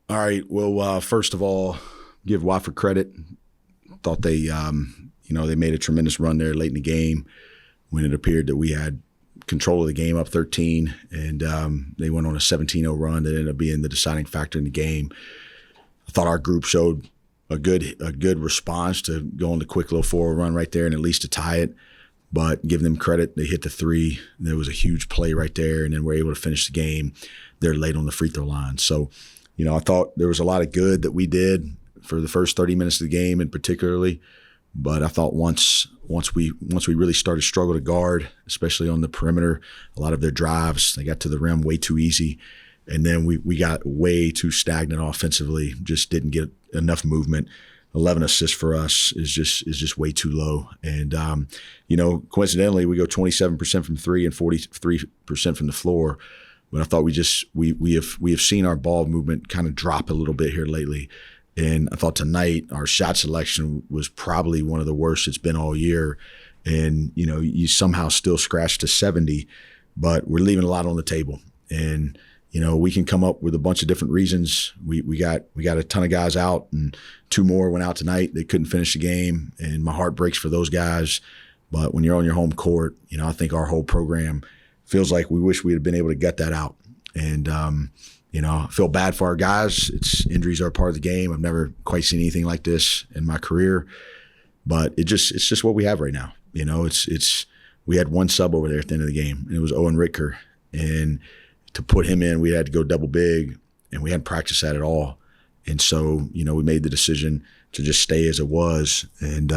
All right. Well, first of all, give Wofford credit. Thought they, they made a tremendous run there late in the game when it appeared that we had control of the game up 13, and they went on a 17-0 run that ended up being the deciding factor in the game. I thought our group showed a good response to go on the quick little forward run right there and at least to tie it. But give them credit, they hit the three. There was a huge play right there, and then we're able to finish the game. They're late on the free throw line. So, I thought there was a lot of good that we did for the first 30 minutes of the game, and particularly. But I thought once we really started to struggle to guard, especially on the perimeter, a lot of their drives, they got to the rim way too easy. And then we got way too stagnant offensively, just didn't get enough movement. 11 assists for us is just way too low. And, coincidentally, we go 27% from three and 43% from the floor. But I thought we have seen our ball movement kind of drop a little bit here lately. And I thought tonight our shot selection was probably one of the worst it's been all year. And, you somehow still scratched to 70, but we're leaving a lot on the table. And, we can come up with a bunch of different reasons. We got a ton of guys out, and two more went out tonight. They couldn't finish the game, and my heart breaks for those guys. But when you're on your home court, I think our whole program feels like we wish we had been able to gut that out. And, I feel bad for our guys. Injuries are a part of the game. I've never quite seen anything like this in my career, but it's just what we have right now. We had one sub over there at the end of the game, and it was Owen Ritker. And to put him in, we had to go double big, and we hadn't practiced that at all. And so, we made the decision to just stay as it was. And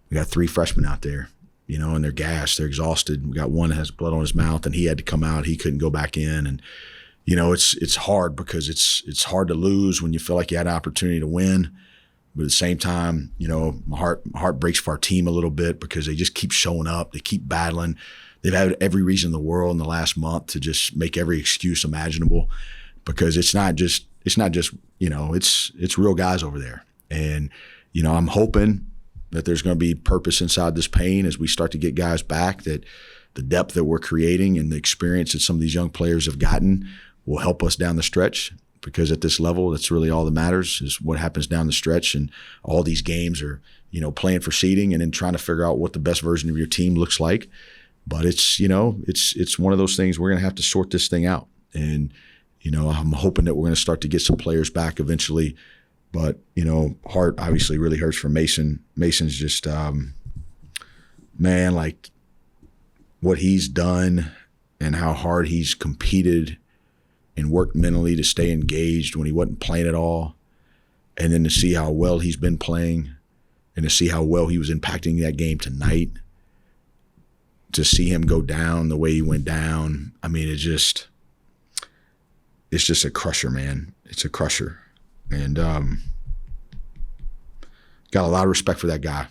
we got three freshmen out there, and they're gassed, they're exhausted. We got one that has blood on his mouth, and he had to come out. He couldn't go back in. And it's hard because it's hard to lose when you feel like you had an opportunity to win. But at the same time, my heart breaks for our team a little bit because they just keep showing up. They keep battling. They've had every reason in the world in the last month to just make every excuse imaginable, because it's not just it's real guys over there. And I'm hoping that there's going to be purpose inside this pain as we start to get guys back, that the depth that we're creating and the experience that some of these young players have gotten will help us down the stretch, because at this level, that's really all that matters, is what happens down the stretch. And all these games are, playing for seeding and then trying to figure out what the best version of your team looks like. But it's one of those things we're going to have to sort this thing out. And, I'm hoping that we're going to start to get some players back eventually. But, heart obviously really hurts for Mason. Mason's just, like what he's done and how hard he's competed and worked mentally to stay engaged when he wasn't playing at all. And then to see how well he's been playing and to see how well he was impacting that game tonight, to see him go down the way he went down. I mean, it's just a crusher, man. It's a crusher. And got a lot of respect for that guy.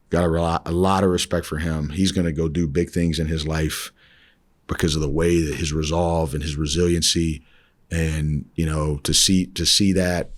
Got a lot of respect for him. He's going to go do big things in his life because of the way that his resolve and his resiliency, and to see that,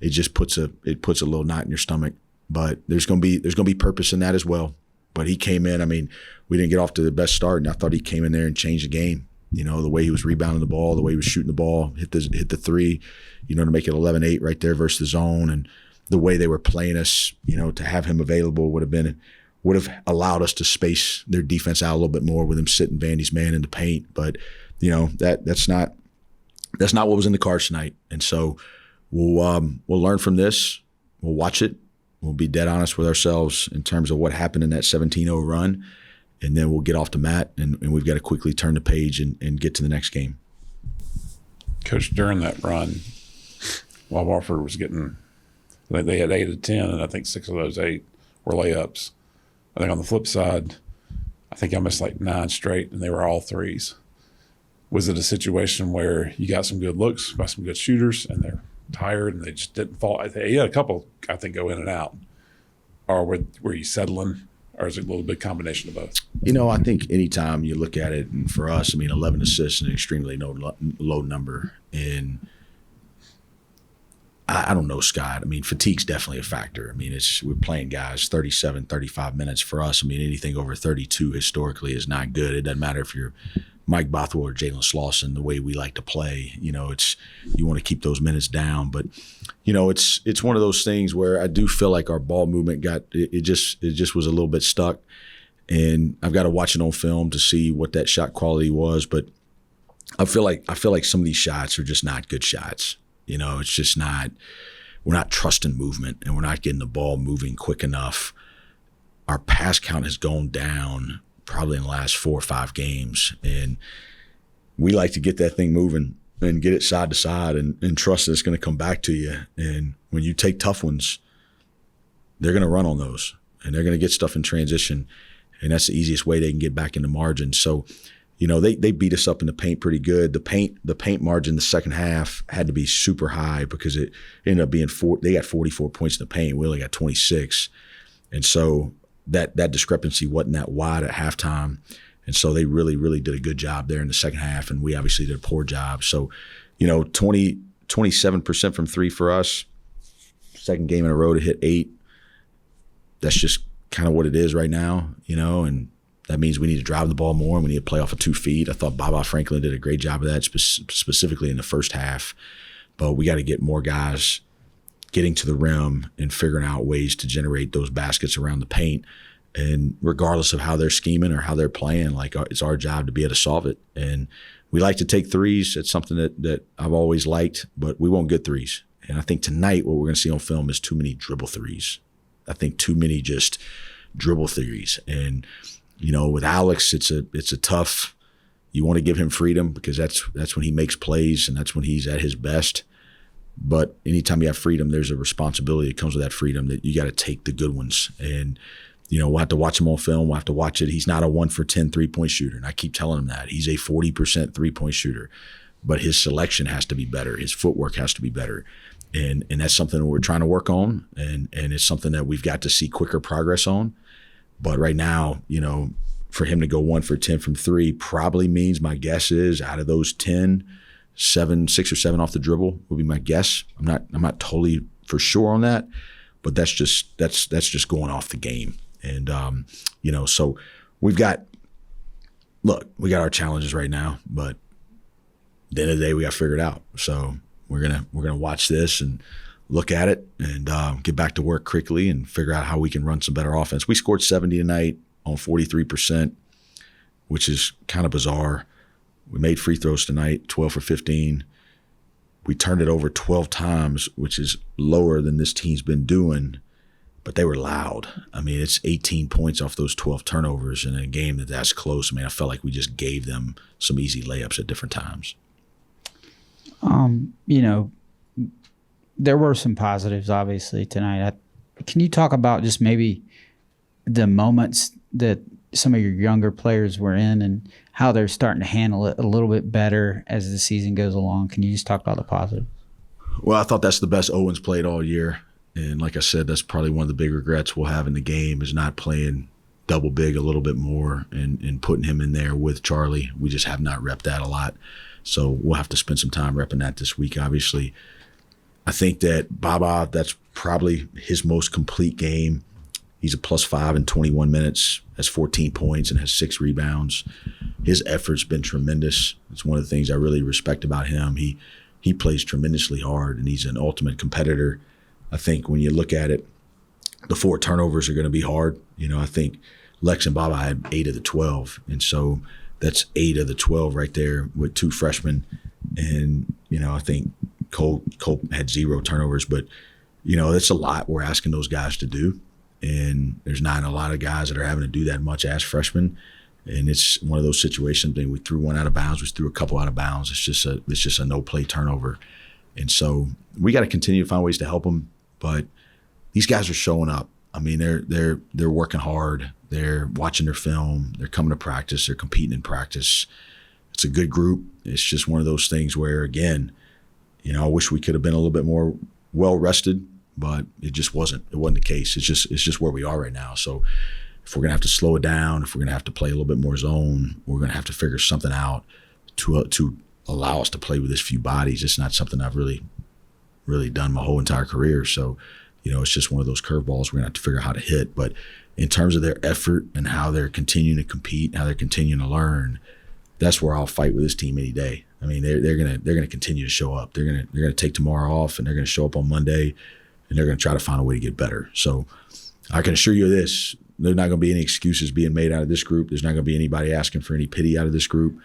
it just puts a little knot in your stomach. But there's going to be purpose in that as well. But he came in. I mean, we didn't get off to the best start, and I thought he came in there and changed the game. The way he was rebounding the ball, the way he was shooting the ball, hit the three, to make it 11-8 right there versus the zone, and the way they were playing us, to have him available would have allowed us to space their defense out a little bit more with him sitting Vandy's man in the paint. But that's not what was in the cards tonight. And so we'll learn from this. We'll watch it. We'll be dead honest with ourselves in terms of what happened in that 17-0 run, and then we'll get off the mat, and we've got to quickly turn the page and get to the next game. Coach, during that run, while Wofford was getting, they had 8 of 10, and I think 6 of those 8 were layups. I think on the flip side, I think I missed like 9 straight, and they were all threes. Was it a situation where you got some good looks by some good shooters, and they're tired and they just didn't fall? He had a couple, I think, go in and out. Or were you settling, or is it a little bit combination of both? I think anytime you look at it, and for us, 11 assists is an extremely low number. And I don't know, Scott. Fatigue's definitely a factor. We're playing guys 37, 35 minutes. For us, anything over 32 historically is not good. It doesn't matter if you're Mike Bothwell or Jalen Slauson the way we like to play. You know, it's you want to keep those minutes down, but you know, it's one of those things where I do feel like our ball movement it just was a little bit stuck, and I've got to watch it on film to see what that shot quality was. But I feel like some of these shots are just not good shots. You know, it's just not. We're not trusting movement, and we're not getting the ball moving quick enough. Our pass count has gone down probably in the last 4 or 5 games, and we like to get that thing moving and get it side to side and trust that it's going to come back to you. And when you take tough ones, they're going to run on those, and they're going to get stuff in transition, and that's the easiest way they can get back into margin. So, you know, they beat us up in the paint pretty good. The paint margin the second half had to be super high because it ended up being they got 44 points in the paint. We only got 26. And so that discrepancy wasn't that wide at halftime. And so they really, really did a good job there in the second half, and we obviously did a poor job. So, you know, 27% from three for us, second game in a row to hit 8. That's just kind of what it is right now, you know, and that means we need to drive the ball more and we need to play off of 2 feet. I thought Baba Franklin did a great job of that, specifically in the first half. But we got to get more guys getting to the rim and figuring out ways to generate those baskets around the paint. And regardless of how they're scheming or how they're playing, like it's our job to be able to solve it. And we like to take threes. It's something that I've always liked, but we won't get threes. And I think tonight what we're going to see on film is too many dribble threes. I think too many just dribble threes. And, you know, with Alex, it's a tough – you want to give him freedom because that's when he makes plays and that's when he's at his best. But anytime you have freedom, there's a responsibility that comes with that freedom that you got to take the good ones. And, you know, we'll have to watch him on film. We'll have to watch it. He's not a 1 for 10 3-point shooter, and I keep telling him that. He's a 40% three-point shooter. But his selection has to be better. His footwork has to be better. And that's something that we're trying to work on, and it's something that we've got to see quicker progress on. But right now, you know, for him to go 1 for 10 from 3 probably means, my guess is, out of those 10, 6 or 7 off the dribble would be my guess. I'm not totally for sure on that, but that's just going off the game. And you know, so we got our challenges right now, but at the end of the day, we got to figure it out. So we're gonna watch this and look at it and get back to work quickly and figure out how we can run some better offense. We scored 70 tonight on 43%, which is kind of bizarre. We made free throws tonight, 12 for 15. We turned it over 12 times, which is lower than this team's been doing, but they were loud. I mean, it's 18 points off those 12 turnovers in a game that's close. I mean, I felt like we just gave them some easy layups at different times. You know, there were some positives, obviously, tonight. Can you talk about just maybe the moments that some of your younger players were in and how they're starting to handle it a little bit better as the season goes along? Can you just talk about the positive? Well, I thought that's the best Owens played all year. And like I said, that's probably one of the big regrets we'll have in the game is not playing double big a little bit more and putting him in there with Charlie. We just have not repped that a lot. So we'll have to spend some time repping that this week, obviously. I think that Baba, that's probably his most complete game. He's a +5 in 21 minutes, has 14 points, and has 6 rebounds. His effort's been tremendous. It's one of the things I really respect about him. He plays tremendously hard, and he's an ultimate competitor. I think when you look at it, the 4 turnovers are going to be hard. You know, I think Lex and Baba had 8 of the 12, and so that's 8 of the 12 right there with 2 freshmen. And, you know, I think Cole had 0 turnovers, but, you know, that's a lot we're asking those guys to do. And there's not a lot of guys that are having to do that much as freshmen. And it's one of those situations that we threw one out of bounds, we threw a couple out of bounds. It's just a no play turnover. And so we got to continue to find ways to help them. But these guys are showing up. I mean, they're working hard. They're watching their film. They're coming to practice. They're competing in practice. It's a good group. It's just one of those things where, again, you know, I wish we could have been a little bit more well rested, but it just wasn't. It wasn't the case. It's just where we are right now. So if we're gonna have to slow it down, if we're gonna have to play a little bit more zone, we're gonna have to figure something out to allow us to play with as few bodies. It's not something I've really done my whole entire career. So, you know, it's just one of those curveballs we're gonna have to figure out how to hit. But in terms of their effort and how they're continuing to compete, how they're continuing to learn, that's where I'll fight with this team any day. I mean, they're gonna continue to show up. They're gonna take tomorrow off, and they're gonna show up on Monday, and they're gonna try to find a way to get better. So I can assure you of this: there's not gonna be any excuses being made out of this group. There's not gonna be anybody asking for any pity out of this group.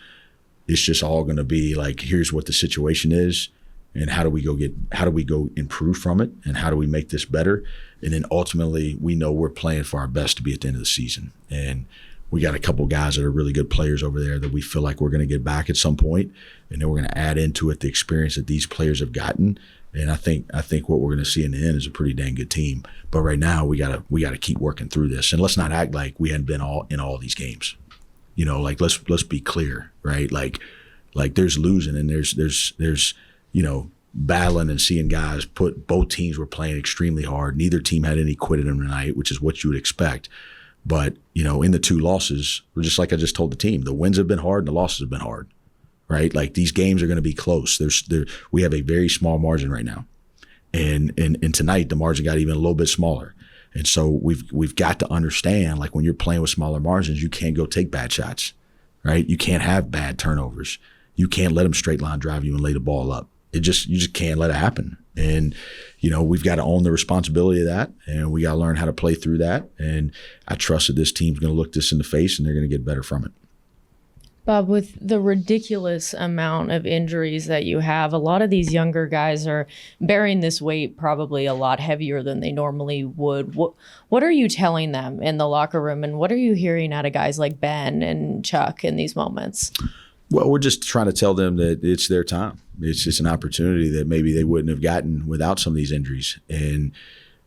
It's just all gonna be like, here's what the situation is, and how do we go improve from it, and how do we make this better? And then ultimately, we know we're playing for our best to be at the end of the season. And we got a couple guys that are really good players over there that we feel like we're going to get back at some point, and then we're going to add into it the experience that these players have gotten. And I think what we're going to see in the end is a pretty dang good team. But right now, we gotta keep working through this, and let's not act like we hadn't been in all these games. You know, like let's be clear, right? Like there's losing and there's battling and seeing guys both teams were playing extremely hard. Neither team had any quit in them tonight, which is what you would expect. But, in the 2 losses, we're just like I just told the team, the wins have been hard and the losses have been hard, right? Like these games are going to be close. We have a very small margin right now. And tonight, the margin got even a little bit smaller. And so we've got to understand, like when you're playing with smaller margins, you can't go take bad shots, right? You can't have bad turnovers. You can't let them straight line drive you and lay the ball up. You just can't let it happen. And, we've got to own the responsibility of that, and we got to learn how to play through that. And I trust that this team's going to look this in the face and they're going to get better from it. Bob, with the ridiculous amount of injuries that you have, a lot of these younger guys are bearing this weight probably a lot heavier than they normally would. What are you telling them in the locker room, and what are you hearing out of guys like Ben and Chuck in these moments? Well, we're just trying to tell them that it's their time. It's just an opportunity that maybe they wouldn't have gotten without some of these injuries. And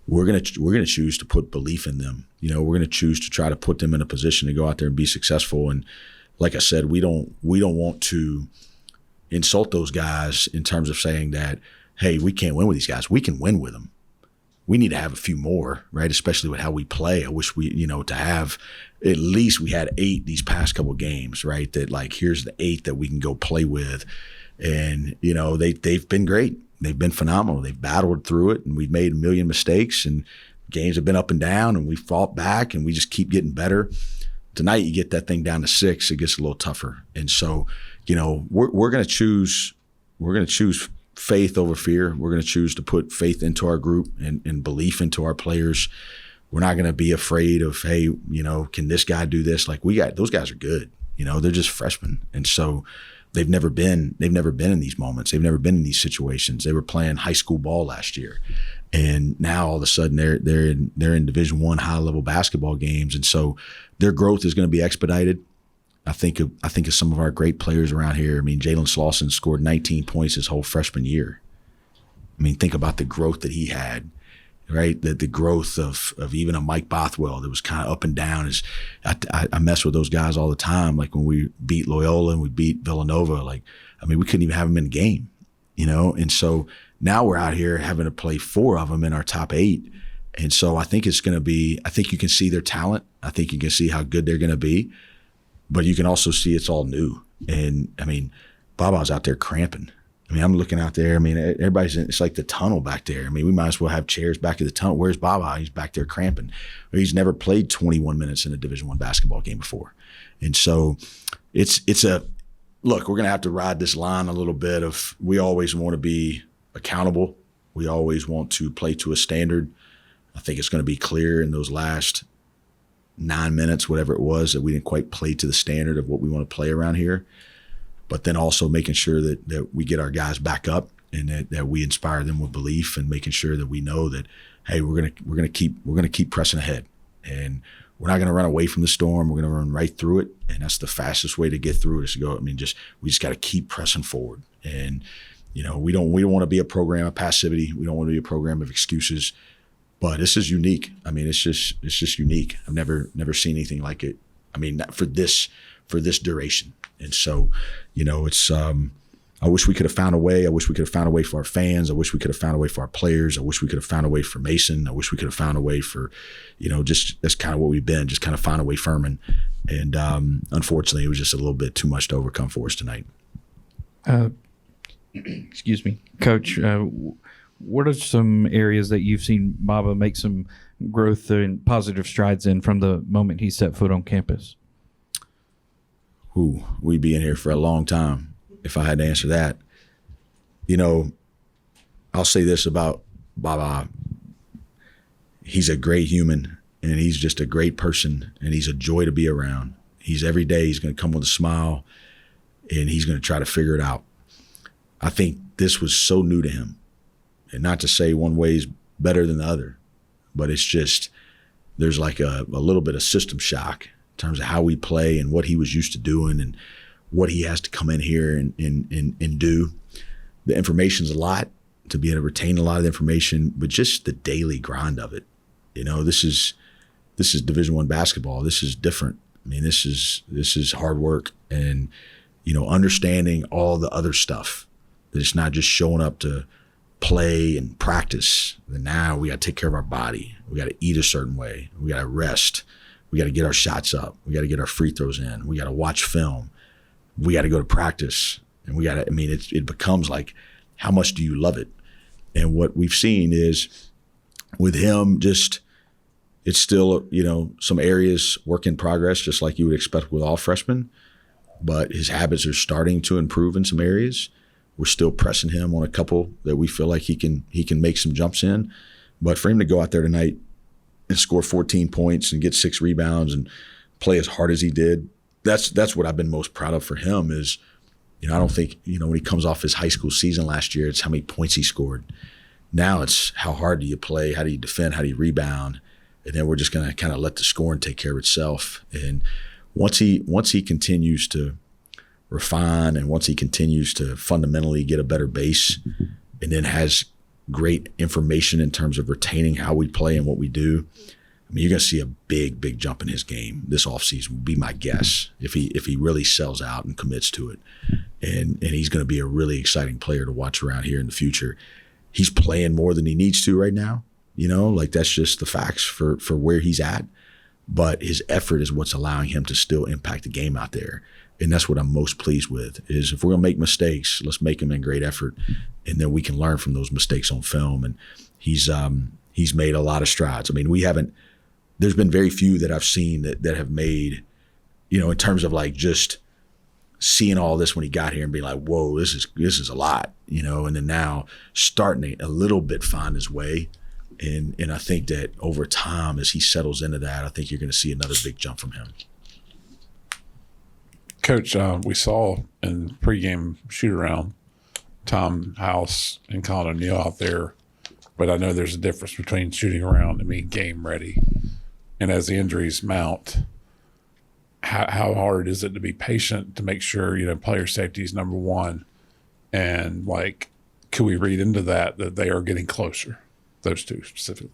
we're gonna choose to put belief in them. We're gonna choose to try to put them in a position to go out there and be successful. And like I said, we don't want to insult those guys in terms of saying that, hey, we can't win with these guys. We can win with them. We need to have a few more, right? Especially with how we play. I wish we, to have at least we had 8 these past couple of games, right? That like, here's the 8 that we can go play with. And, they've been great. They've been phenomenal. They've battled through it, and we've made a million mistakes, and games have been up and down, and we fought back, and we just keep getting better. Tonight, you get that thing down to 6, it gets a little tougher. And so, we're going to choose faith over fear. We're going to choose to put faith into our group and belief into our players. We're not going to be afraid of, hey, can this guy do this? Like those guys are good. They're just freshmen. And so they've never been in these moments. They've never been in these situations. They were playing high school ball last year. And now all of a sudden they're in Division I high level basketball games. And so their growth is going to be expedited. I think of some of our great players around here. I mean, Jalen Slauson scored 19 points his whole freshman year. I mean, think about the growth that he had, right? The growth of even a Mike Bothwell that was kind of up and down. I mess with those guys all the time. Like when we beat Loyola and we beat Villanova, we couldn't even have them in the game, And so now we're out here having to play 4 of them in our top 8. And so I think it's going to be, I think you can see their talent. I think you can see how good they're going to be. But you can also see it's all new. And, Baba's out there cramping. I'm looking out there. It's like the tunnel back there. We might as well have chairs back at the tunnel. Where's Baba? He's back there cramping. He's never played 21 minutes in a Division I basketball game before. And so look, we're going to have to ride this line a little bit of, we always want to be accountable. We always want to play to a standard. I think it's going to be clear in those last 9 minutes, whatever it was, that we didn't quite play to the standard of what we want to play around here. But then also making sure that we get our guys back up and that we inspire them with belief, and making sure that we know that, hey, we're gonna keep pressing ahead, and we're not gonna run away from the storm. We're gonna run right through it, and that's the fastest way to get through it, is to go. We just got to keep pressing forward, and we don't want to be a program of passivity. We don't want to be a program of excuses. But this is unique. It's just unique. I've never seen anything like it. For this duration. And so, it's I wish we could have found a way. I wish we could have found a way for our fans. I wish we could have found a way for our players. I wish we could have found a way for Mason. I wish we could have found a way for, just that's kind of what we've been, just kind of find a way Furman. And unfortunately, it was just a little bit too much to overcome for us tonight. Excuse me, Coach. What are some areas that you've seen Baba make some growth and positive strides in from the moment he set foot on campus? we'd be in here for a long time if I had to answer that. You know, I'll say this about Baba. He's a great human, and he's just a great person, and he's a joy to be around. Every day he's going to come with a smile, and he's going to try to figure it out. I think this was so new to him, and not to say one way is better than the other, but it's just there's like a little bit of system shock in terms of how we play and what he was used to doing and what he has to come in here and do. The information's a lot, to be able to retain a lot of the information, but just the daily grind of it. You know, this is Division I basketball. This is different. I mean, this is hard work, and, you know, understanding all the other stuff, that it's not just showing up to play and practice. And now we got to take care of our body. We got to eat a certain way. We got to rest. We got to get our shots up. We got to get our free throws in. We got to watch film. We got to go to practice. And we got to, I mean, it becomes like, how much do you love it? And what we've seen is with him, just, it's still, you know, some areas work in progress, just like you would expect with all freshmen. But his habits are starting to improve in some areas. We're still pressing him on a couple that we feel like he can make some jumps in. But for him to go out there tonight and score 14 points and get 6 rebounds and play as hard as he did, that's what I've been most proud of for him is, you know, I don't think, you know, when he comes off his high school season last year, it's how many points he scored. Now it's how hard do you play, how do you defend, how do you rebound, and then we're just going to kind of let the scoring take care of itself. And once he continues to refine, and once he continues to fundamentally get a better base, and then has great information in terms of retaining how we play and what we do, I mean, you're going to see a big jump in his game this offseason, would be my guess, if he really sells out and commits to it. And he's going to be a really exciting player to watch around here in the future. He's playing more than he needs to right now. You know, like that's just the facts for where he's at. But his effort is what's allowing him to still impact the game out there. And that's what I'm most pleased with, is if we're going to make mistakes, let's make them in great effort. And then we can learn from those mistakes on film. And he's made a lot of strides. I mean, there's been very few that I've seen that have made, you know, in terms of like just seeing all this when he got here and being like, whoa, this is a lot, you know, and then now starting to a little bit find his way. And I think that over time, as he settles into that, I think you're going to see another big jump from him. Coach, we saw in pregame shoot-around Tom House and Colin O'Neill out there, but I know there's a difference between shooting around and being game ready. And as the injuries mount, how hard is it to be patient to make sure, you know, player safety is number one? And, like, could we read into that they are getting closer, those two specifically?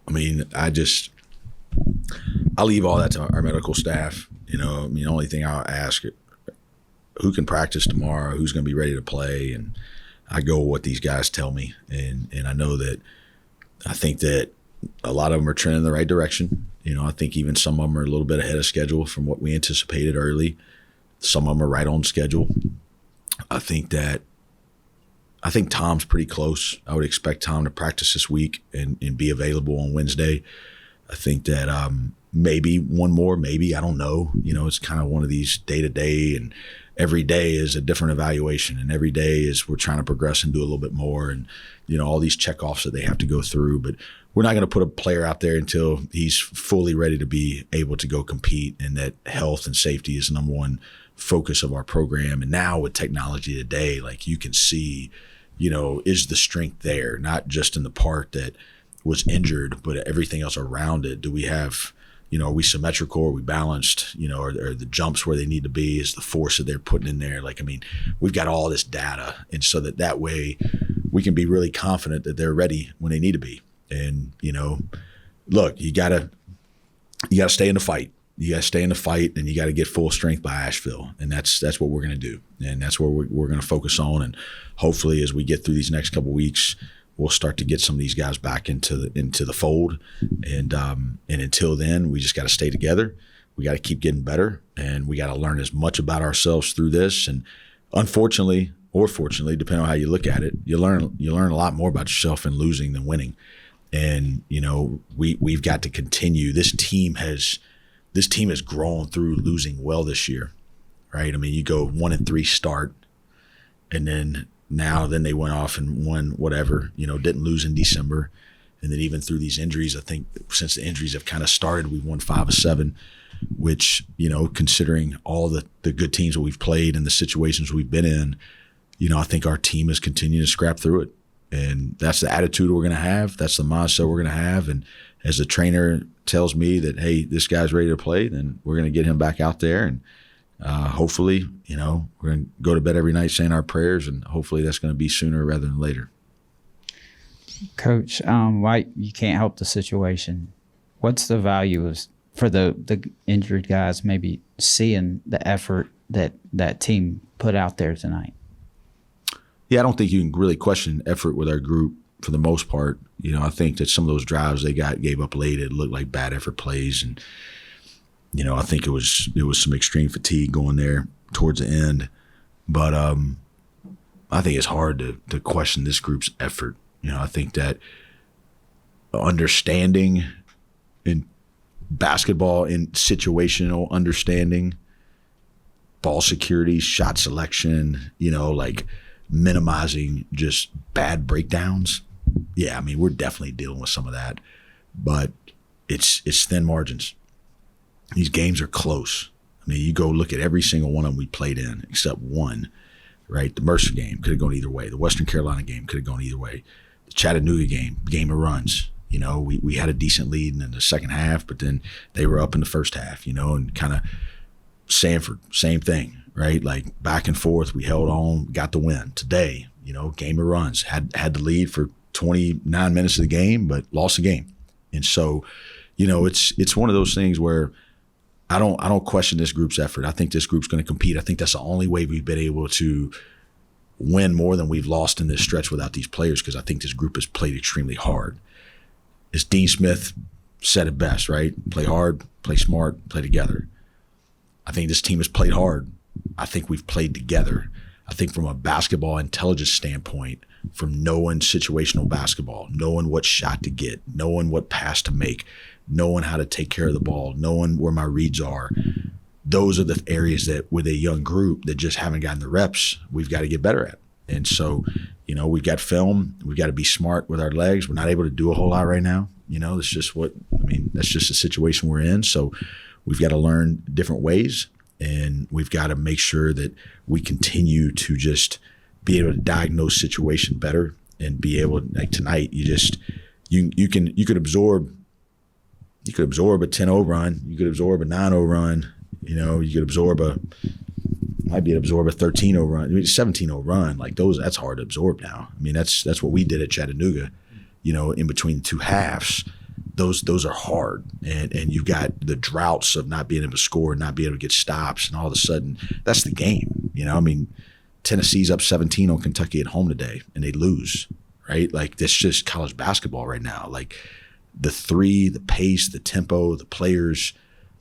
I mean, I leave all that to our medical staff. You know, I mean, the only thing I'll ask, who can practice tomorrow, who's going to be ready to play, and I go with what these guys tell me. And I think that a lot of them are trending in the right direction. You know, I think even some of them are a little bit ahead of schedule from what we anticipated early. Some of them are right on schedule. I think Tom's pretty close. I would expect Tom to practice this week and be available on Wednesday. I think that maybe one more, maybe, I don't know. You know, it's kind of one of these day-to-day, and every day is a different evaluation, and every day is we're trying to progress and do a little bit more, and, you know, all these checkoffs that they have to go through. But we're not going to put a player out there until he's fully ready to be able to go compete, and that health and safety is the number one focus of our program. And now with technology today, like, you can see, you know, is the strength there, not just in the part that was injured, but everything else around it. Do we have, you know, are we symmetrical? Are we balanced? You know, are the jumps where they need to be? Is the force that they're putting in there? Like, I mean, we've got all this data. And so that way we can be really confident that they're ready when they need to be. And, you know, look, you gotta stay in the fight. You got to stay in the fight, and you got to get full strength by Asheville. And that's what we're going to do. And that's where we're going to focus on. And hopefully as we get through these next couple of weeks, we'll start to get some of these guys back into the fold. And until then, we just got to stay together. We got to keep getting better, and we got to learn as much about ourselves through this. And unfortunately, or fortunately, depending on how you look at it, you learn a lot more about yourself in losing than winning. And, you know, we've got to continue. This team has this team has grown through losing well this year, right? I mean, you go 1-3 start, and then they went off and won whatever, didn't lose in December. And then even through these injuries, I think since the injuries have kind of started, we've won 5 of 7, which, considering all the good teams that we've played and the situations we've been in, I think our team is continuing to scrap through it. And that's the attitude we're going to have. That's the mindset we're going to have. And as the trainer tells me that, hey, this guy's ready to play, then we're going to get him back out there. And hopefully, we're going to go to bed every night saying our prayers, and hopefully that's going to be sooner rather than later. Coach, why you can't help the situation? What's the value for the injured guys maybe seeing the effort that team put out there tonight? Yeah, I don't think you can really question effort with our group for the most part. I think that some of those drives they gave up late, it looked like bad effort plays, and I think it was some extreme fatigue going there towards the end. But I think it's hard to question this group's effort. I think that understanding in basketball, in situational understanding, ball security, shot selection, like minimizing just bad breakdowns. Yeah, I mean, we're definitely dealing with some of that, but it's thin margins. These games are close. I mean, you go look at every single one of them we played in except one, right? The Mercer game could have gone either way. The Western Carolina game could have gone either way. The Chattanooga game of runs. We had a decent lead in the second half, but then they were up in the first half, and kind of Sanford, same thing, right? Like back and forth, we held on, got the win. Today, game of runs, had the lead for 29 minutes of the game, but lost the game. And so, it's one of those things where I don't question this group's effort. I think this group's going to compete. I think that's the only way we've been able to win more than we've lost in this stretch without these players, because I think this group has played extremely hard. As Dean Smith said it best, right? Play hard, play smart, play together. I think this team has played hard. I think we've played together. I think from a basketball intelligence standpoint, from knowing situational basketball, knowing what shot to get, knowing what pass to make, knowing how to take care of the ball, knowing where my reads are, those are the areas that with a young group that just haven't gotten the reps, we've got to get better at. And so, we've got film. We've got to be smart with our legs. We're not able to do a whole lot right now. That's just that's just the situation we're in. So we've got to learn different ways, and we've got to make sure that we continue to just be able to diagnose situation better and be able to, like tonight, you could absorb a 10-0 run. You could absorb a 9-0 run. You could absorb a 13-0 run, 17-0 run. Like those, that's hard to absorb now. I mean, that's what we did at Chattanooga, in between the two halves. Those are hard. And you've got the droughts of not being able to score, not being able to get stops, and all of a sudden that's the game. I mean, Tennessee's up 17 on Kentucky at home today and they lose, right? Like that's just college basketball right now. Like the three, the pace, the tempo, the players,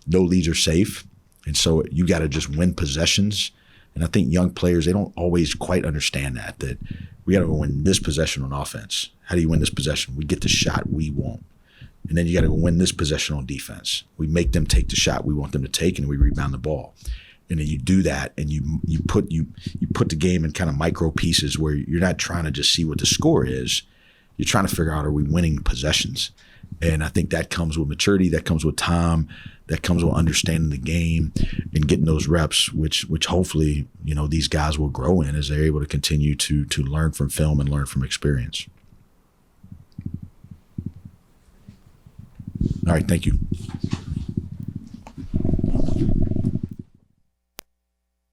no leads are safe. And so you got to just win possessions. And I think young players, they don't always quite understand that we got to win this possession on offense. How do you win this possession? We get the shot we want. And then you got to win this possession on defense. We make them take the shot we want them to take, and we rebound the ball. And then you do that, and you put the game in kind of micro pieces where you're not trying to just see what the score is. You're trying to figure out, are we winning possessions? And I think that comes with maturity, that comes with time, that comes with understanding the game and getting those reps, which hopefully, these guys will grow in as they're able to continue to learn from film and learn from experience. All right, thank you.